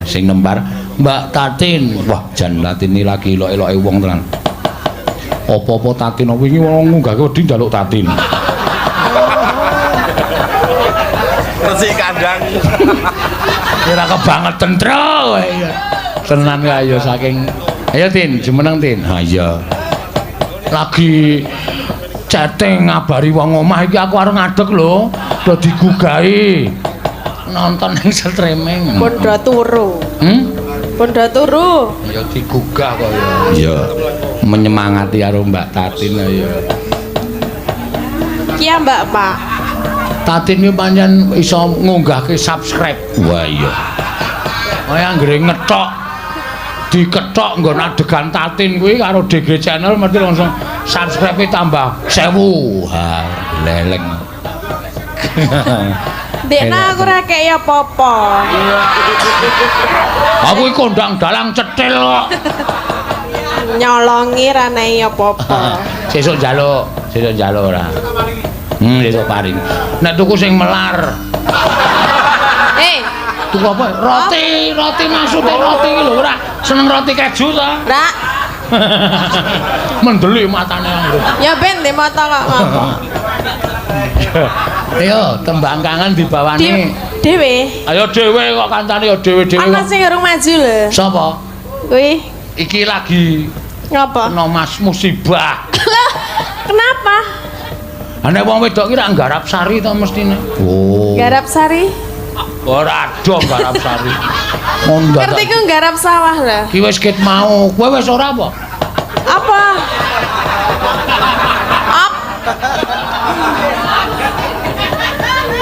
sing nempar Mbak Tatin. Wah, jan Tatin iki lagi elok-eloke wong tenan. Apa-apa Tatin wingi wong ngunggahke wedi njaluk Tatin. Resi kandang. Ora kebangetan tro. Tenan ya ayo saking. Ayo Tin, jumeneng Tin. Ha iya. Lagi chatting ngabari wong omah iki aku arep ngadeg lho. Do digugahi. Nonton ning streaming. Pondo turu. Pondo turu. Ya digugah kok ya. Iya. Menyemangati karo Mbak Tatin ya. Ki Mbak Pak. Tatin iki pancen iso ngunggahke subscribe. Wah iya. Kaya anggere ngetok diketok nggon adegan Tatin kuwi karo DG channel mesti langsung subscribe-e tambah 1000. Ha, leleng. Dekna aku ora kek ya apa-apa. Aku iki kondang dalang cetil kok. Nyolongi ra nai apa-apa. Sesuk njaluk ora. Sesuk paring. Nek tuku sing melar. Tuku apa? Roti maksudnya roti iki lho ora seneng roti keju to? Ora. Mendelik matane aku. Ya ben di mata kok ngomong. Ayo tembang kangen dibawani. Dewe. Ayo dhewe kok kancane ya dhewe-dhewe. Ana sing urung maju lho. Sapa? Kuwi. Iki lagi Ngapa? kena mas musibah. Lah, kenapa? Nek wong wedok ki ra nggarap sari to mestine. Oh. Garap sari. Ora ado nggarap sari. Mondok. Ngerti ku garap sawah lah. Ki wis ket mau. Kowe wis ora apa? Apa?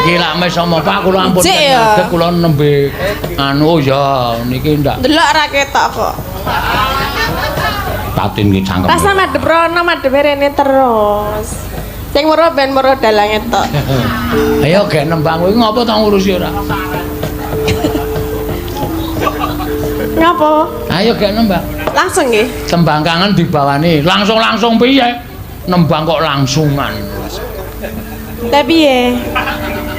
Iki lak mes sama Pak kula ampun Cik ya. ngadeg kula nembe anu ya niki ndak. Delok ra ketok kok. Tatin ki cangkem. Pas madhep rono madhep rene terus. Sing weruh ben weruh dalange tok. Ayo gek nembang kuwi ngopo to ngurusi ora? Ngapa? Ayo gek nembang. Langsung nggih. Tembang kangen dibawani. Langsung piye? Nembang kok langsungan. Tapi ya.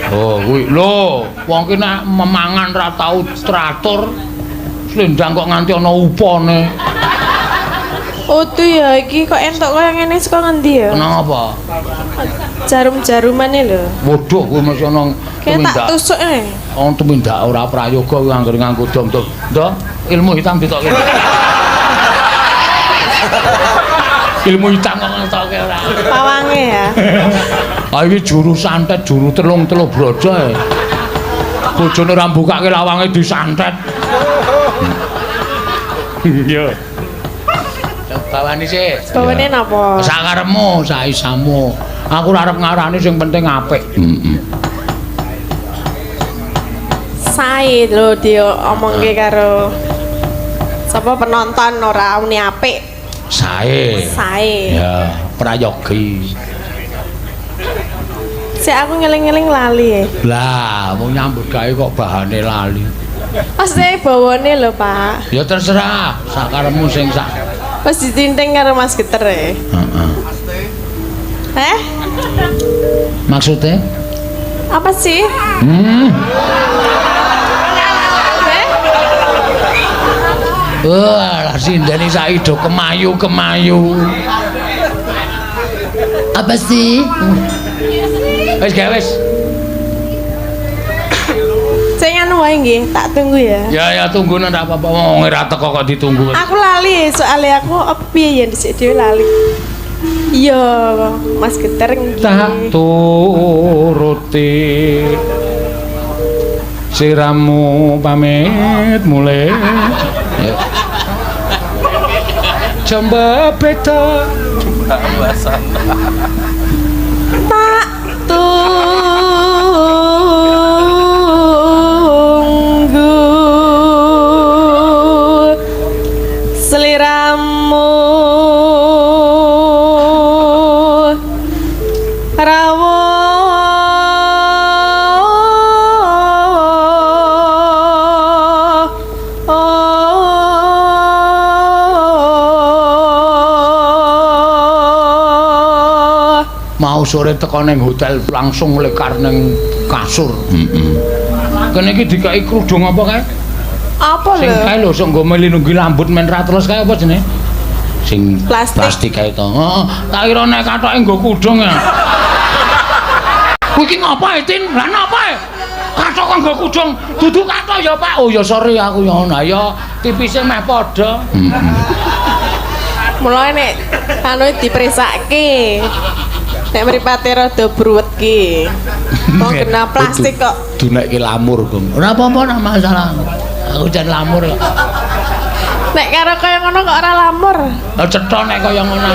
Oh, kuwi lho, wong ki nek memangan ra tau teratur. Slendang kok nganti ana upane. Oh tuh ya, iki kok entuk kaya ngene saka ngendi ya? Kenapa? Jarum-jarumane lho. Waduh, kuwi mesti ana Kayak tak tusuk Wong tumindak ora prayoga kuwi anggere nganggo dom-dom. Ndok, ilmu hitam ditokke. Ilmu hitam kok ngetokke ora. Pawange ya. Ah iki juru santet, juru telung brojo ae. Bojone ora mbukake lawange disantet. Iya. Bawani sik. Bawane napa? Sakarepmu, saisamu. Aku ora arep ngarani sing penting apik. Sae lho diomongke karo sapa penonton ora uni apik. Sae. Ya, prayogi. Sik aku ngeling-eling lali. Lah, mau nyambut gawe kok bahane lali. Pasti bawane lho, Pak. Ya terserah, sakarepmu sing sak. Pas ditinting karo Mas Geter e. Heeh. Maksudnya? Apa sih? Wah, sindene saiki do kemayu-kemayu. Apa sih? Wis gawe wis. Sing anu wae nggih, tak tunggu ya. Ya tunggu ndak apa-apa wong ora teko kok ditunggu. Aku lali, soalnya aku piye ya dhisik dhewe lali. Iya, Mas Geter nggih. Tak turuti siramu pamit mulai. Ya. Coba beta Tak tunggu seliramu mau sore teko ning hotel langsung lekar ning kasur. Kene iki dikai kerudung apa kae? Apa Sing lho? kae lho sok nggo melindungi lambut men ra terus kae apa jenenge? Sing Plastik. kae to. Heeh, tak kira nek kathoke nggo kudung ya. Kuwi iki ngapa Tin? Lah napa? Kathok kok nggo kudung. Dudu kathok ya, Pak. Oh ya sorry aku ya ngono. Ya tipise meh padha. Mulane nek anu diperisake. Nek mripate rada bruwet ki. Kok kena plastik kok. Dunekke lamur, Gong. Ora apa-apa ora masalah. Aku jan lamur kok. Nek karo kaya ngono kok ora lamur. Lah cetha nek kaya ngono.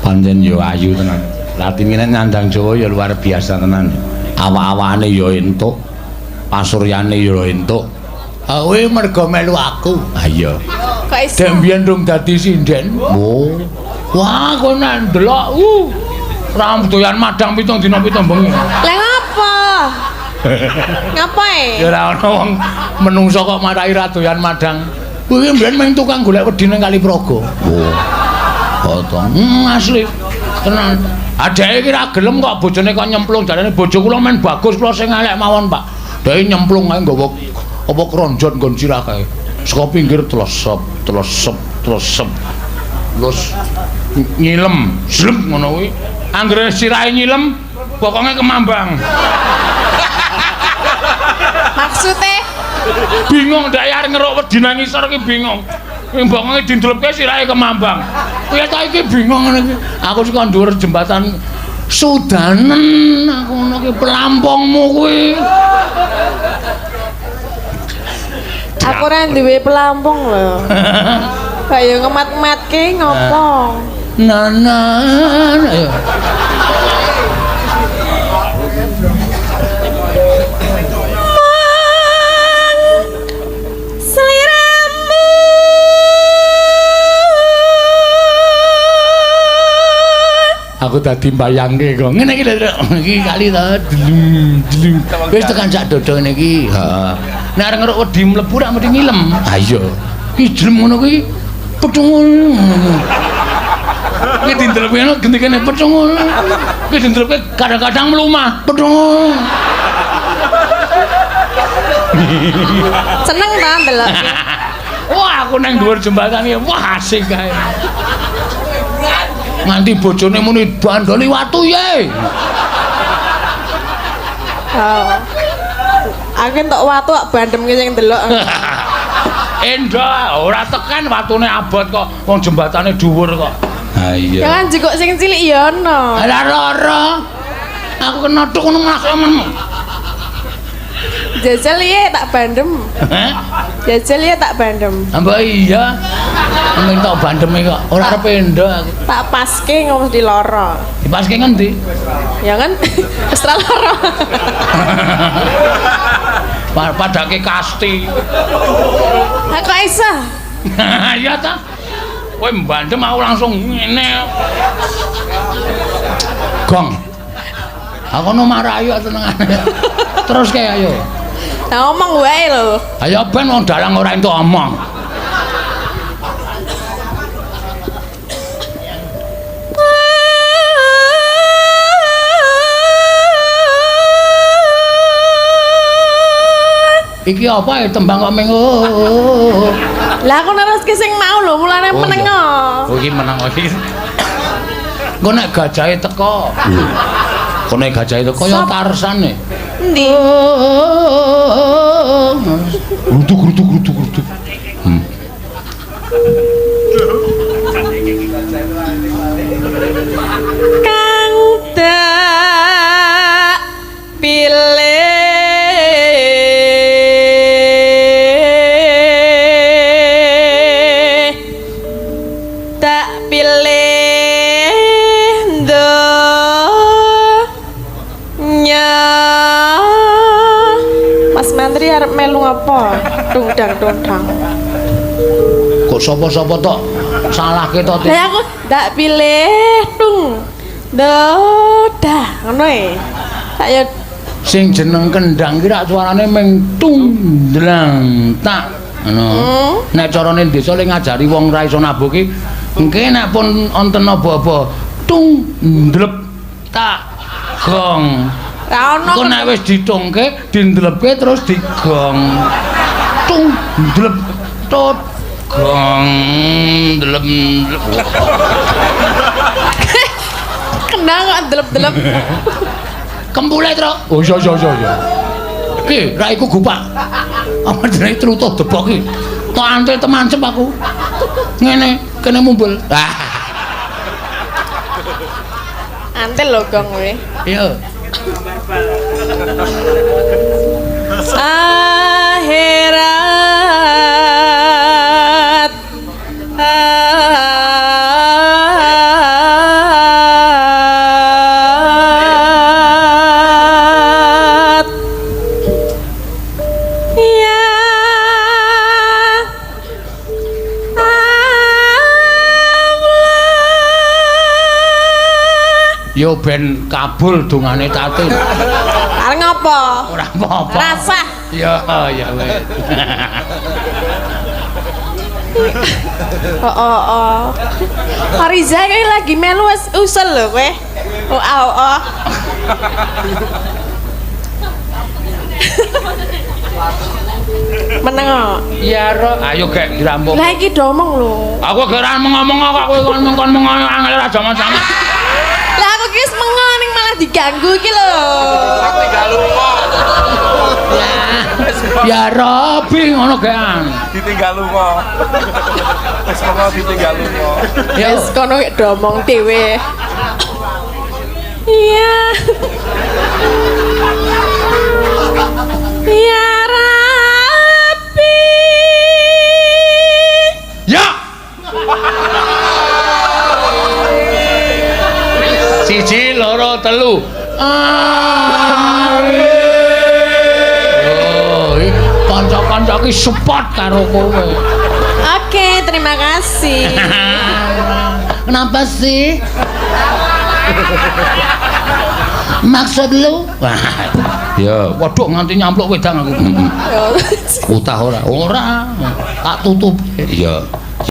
Pancen yo ayu tenan. Latine nyandang Jawa ya luar biasa tenan. Awak-awakane yo entuk, pasuryane yo entuk. Kowe mergo melu aku. Ha iya. Kok iso? Dek mbiyen rung dadi sinden. Oh. Wah, kowe nek ndelok ram doyan madang pitung dina pitung bengi. Lah ngapa? Ngapae? Ya ora ana wong menungso kok marahi ra doyan madang. Kuwi mbiyen mung tukang golek wedi ning Kali Praga. Oh. Foto. Asli. Tenan. Adeke iki ra gelem kok bojone kok nyemplung jarane bojo kula men bagus kula sing elek mawon, Pak. Dhek nyemplung ae nggawa apa kronjot nggon sirah kae. Saka pinggir tlesep. Terus nyilem, slep ngono kuwi. Anggere sirahe nyilem, bokonge kemambang. Maksudnya Bingung ndak arep ngeruk wedi nang ngisor iki bingung. Bokonge dindelepke sirahe kemambang. Kuwi ta iki bingung ngene iki. Aku sik dhuwur jembatan Sudanen aku ngono ki pelampungmu kuwi. aku ora duwe pelampung lho. Kayak ngemat-matke ngopo? Nanan ayo. Aku tadi mbayangke kok ngene iki lho iki kali to delung wis tekan sak dodo ngene iki heeh nek arep ngeruk wedi mlebu rak mesti ngilem ha iya iki jelem ngono kuwi pecungul iki dindelep ngono gendikane pecungul iki dindelep kadang-kadang mlumah pecungul Seneng ta ndelok. wah aku nang dhuwur jembatan iki wah asik kae nganti bojone muni bandoli watu ye. Oh. Aku entuk watu kok bandemke sing ndelok. Endo ora tekan watune abot kok wong jembatane dhuwur kok. Ha iya. Ya kan jekuk sing cilik ya ono. Lah lara. Aku kena tuk ngono masamu. Jajal ye tak bandem. Heh? Jajal ye tak bandem. Mbak iya. Mung tok bandeme kok. Ora arep endo aku. Tak paske ngomong di loro. Dipaske ngendi? Ya kan wis ra loro. Padake kasti. Ha kok iso? Iya ta. Kowe mbandem aku langsung ngene. Gong. Aku no marayu tenengane. Terus kae ayo. Nah ngomong wae lho. Ayo ben wong dalang ora entuk omong. Iki apa ya tembang kok meng Lah aku neruske sing mau lho, mulane meneng. Oh iki meneng iki. Engko nek gajahe teko. Kok nek gajahe teko ya Tarsan e. Endi? Grutuk. Kang tak pilih arep melu apa? Tungdang. Kok sapa-sapa tok salahke to, Tin? Lah aku ndak pilih tung. Dah, ngono e. Saya Sing jeneng kendang ki rak suarane meng tung dlang tak ngono. Nek carane desa le ngajari wong ra iso nabuh ki engke nek pun wonten apa-apa tung ndlep tak gong. ra ono. Engko nek wis ditungke dindlepke terus digong. Tung ndlep tot gong ndlep. Kenang kok delep-delep. Kembule, Tru. Oh iya. Ki, ra iku gupak. Apa jenenge trutuh debok ki. Tok antil temancep aku. Ngene, kene mumbul. Antil lho gong kowe. Iya. Akhirat ya Allah. Yo ben kabul dongane Tatin. Arep ngopo? Ora apa-apa. Rasah. Ya wis. Oh. Ariza kayak lagi melu usul lho kowe. Oh. Meneng kok. Ya ro, ayo gek dirampung. Lah iki domong lho. Aku gak ora ngomong kok kowe kon ngomong angel ra jaman-jaman. Lah aku ki wis mengo ning malah diganggu iki lho. Aku tinggal lunga. Ya Robi ngono gean. Ditinggal lunga. Wis monggo ditinggal lunga. Ya Wis kono kek domong dhewe. Iya. Ya Rabbi. ya. Siji loro telu. Kanca-kanca ki support karo kowe. Oke, terima kasih. Kenapa sih? Maksud lu? Ya, waduh nganti nyampluk wedang aku. Utah ora. Tak tutup. Ya.